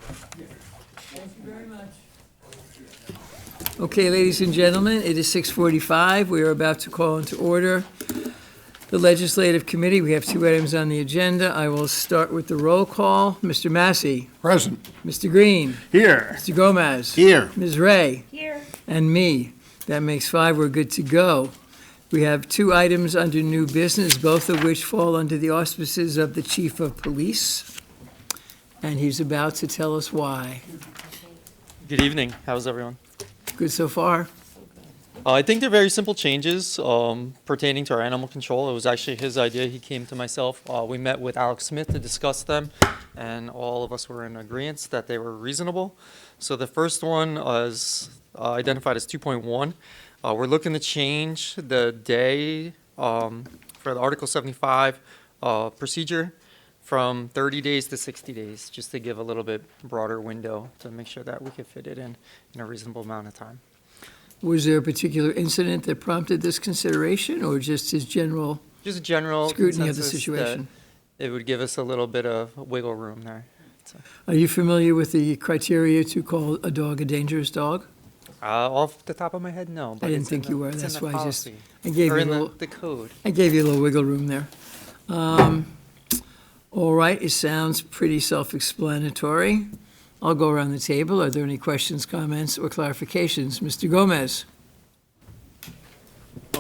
Thank you very much. Okay, ladies and gentlemen, it is 6:45. We are about to call into order the Legislative Committee. We have 2 items on the agenda. I will start with the roll call. Mr. Massey. Present. Mr. Green. Here. Mr. Gomez. Here. Ms. Ray. Here. And me. That makes 5. We're good to go. We have 2 items under new business, both of which fall under the auspices of the Chief of Police. And he's about to tell us why. Good evening. How's everyone? Good so far? I think they're very simple changes pertaining to our animal control. It was actually his idea. He came to myself. We met with Alex Smith to discuss them, and all of us were in agreement that they were reasonable. So the first one is identified as 2.1. We're looking to change the day for the Article 75 procedure from 30 days to 60 days, just to give a little bit broader window to make sure that we could fit it in a reasonable amount of time. Was there a particular incident that prompted this consideration, or just his general Just a general scrutiny of the consensus situation? that it would give us a little bit of wiggle room there. So, Are you familiar with the criteria to call a dog a dangerous dog? off the top of my head, no. But I didn't it's think in you the- were. it's in That's the why I just- policy, I gave or you in a little, the code. I gave you a little wiggle room there. All right, it sounds pretty self-explanatory. I'll go around the table. Are there any questions, comments, or clarifications? Mr. Gomez?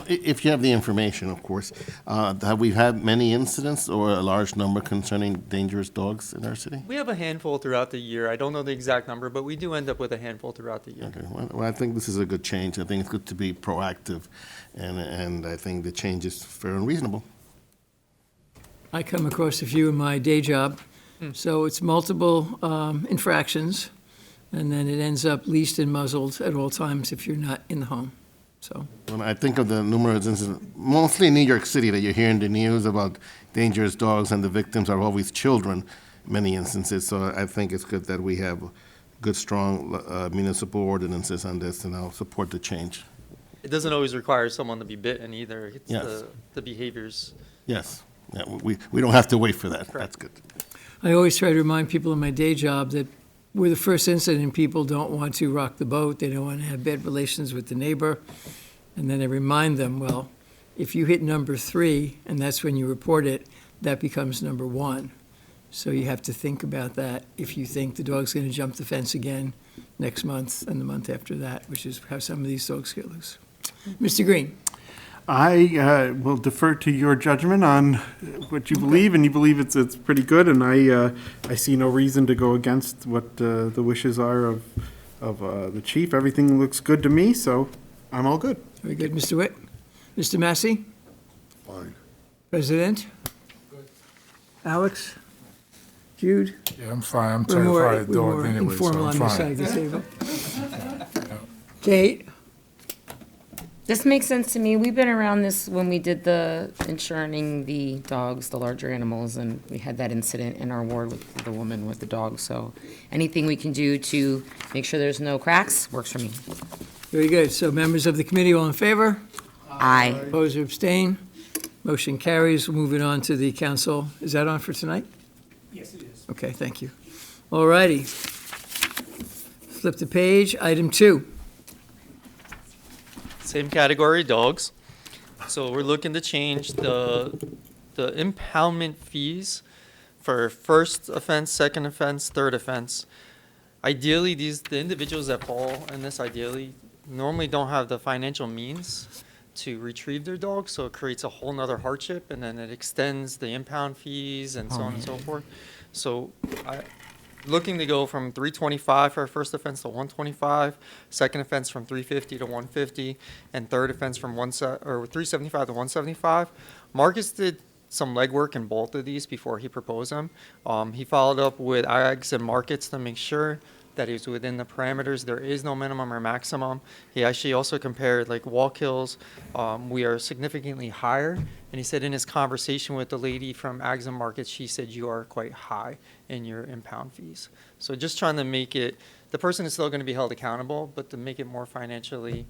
If you have the information, of course, have we had many incidents or a large number concerning dangerous dogs in our city? We have a handful throughout the year. I don't know the exact number, but we do end up with a handful throughout the year. Okay, well, I think this is a good change. I think it's good to be proactive, and I think the change is fair and reasonable. I come across a few in my day job. So it's multiple infractions, and then it ends up leased and muzzled at all times if you're not in the home. So, When I think of the numerous incidents, mostly in New York City, that you hear in the news about dangerous dogs, and the victims are always children, many instances. So I think it's good that we have good, strong municipal ordinances on this, and I'll support the change. It doesn't always require someone to be bitten either. It's Yes. the behaviors. Yes, yeah, we don't have to wait for that. That's good. I always try to remind people in my day job that we're the first incident, people don't want to rock the boat, they don't want to have bad relations with the neighbor. And then I remind them, well, if you hit number 3, and that's when you report it, that becomes number 1. So you have to think about that if you think the dog's going to jump the fence again next month and the month after that, which is how some of these dogs get loose. Mr. Green? I will defer to your judgment on what you believe, and you believe it's pretty good, and I see no reason to go against what the wishes are of the chief. Everything looks good to me, so I'm all good. Very good. Mr. Witt? Mr. Massey? Fine. President? Alex? Jude? Yeah, I'm fine. I'm We're more, terrified of we're dogs more anyway, so informal I'm on this side fine. of the table. Kate? This makes sense to me. We've been around this when we did the insuring the dogs, the larger animals, and we had that incident in our ward with the woman with the dog. So anything we can do to make sure there's no cracks works for me. Very good. So members of the committee, all in favor? Aye. Oppose or abstain? Motion carries. Moving on to the council. Is that on for tonight? Yes, it is. Okay, thank you. All righty. Flip the page. Item 2. Same category, dogs. So we're looking to change the impoundment fees for first offense, second offense, third offense. Ideally, the individuals that fall in this ideally normally don't have the financial means to retrieve their dog, so it creates a whole nother hardship, and then it extends the impound fees and so on and so forth. So looking to go from $325 for a first offense to $125, second offense from $350 to $150, and third offense from $375 to $175. Marcus did some legwork in both of these before he proposed them. He followed up with Ags and Markets to make sure that he was within the parameters. There is no minimum or maximum. He actually also compared like walk hills. We are significantly higher. And he said in his conversation with the lady from Ags and Markets, she said you are quite high in your impound fees. So just trying to make it, the person is still going to be held accountable, but to make it more financially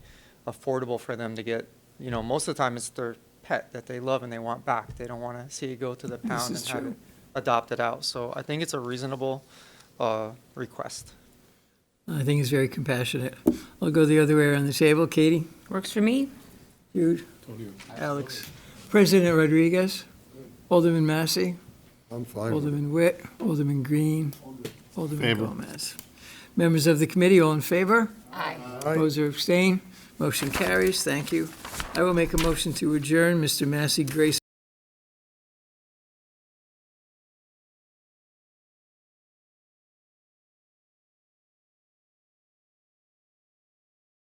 affordable for them to get, most of the time it's their pet that they love and they want back. They don't want to see it go to the pound and have it adopted out. So I think it's a reasonable request. I think it's very compassionate. I'll go the other way around the table. Katie? Works for me? Jude? Alex? President Rodriguez? Alderman Massey? I'm fine. Alderman Witt? Alderman Green? Alderman Favor. Gomez? Members of the committee, all in favor? Aye. Oppose or abstain? Motion carries. Thank you. I will make a motion to adjourn. Mr. Massey, Grace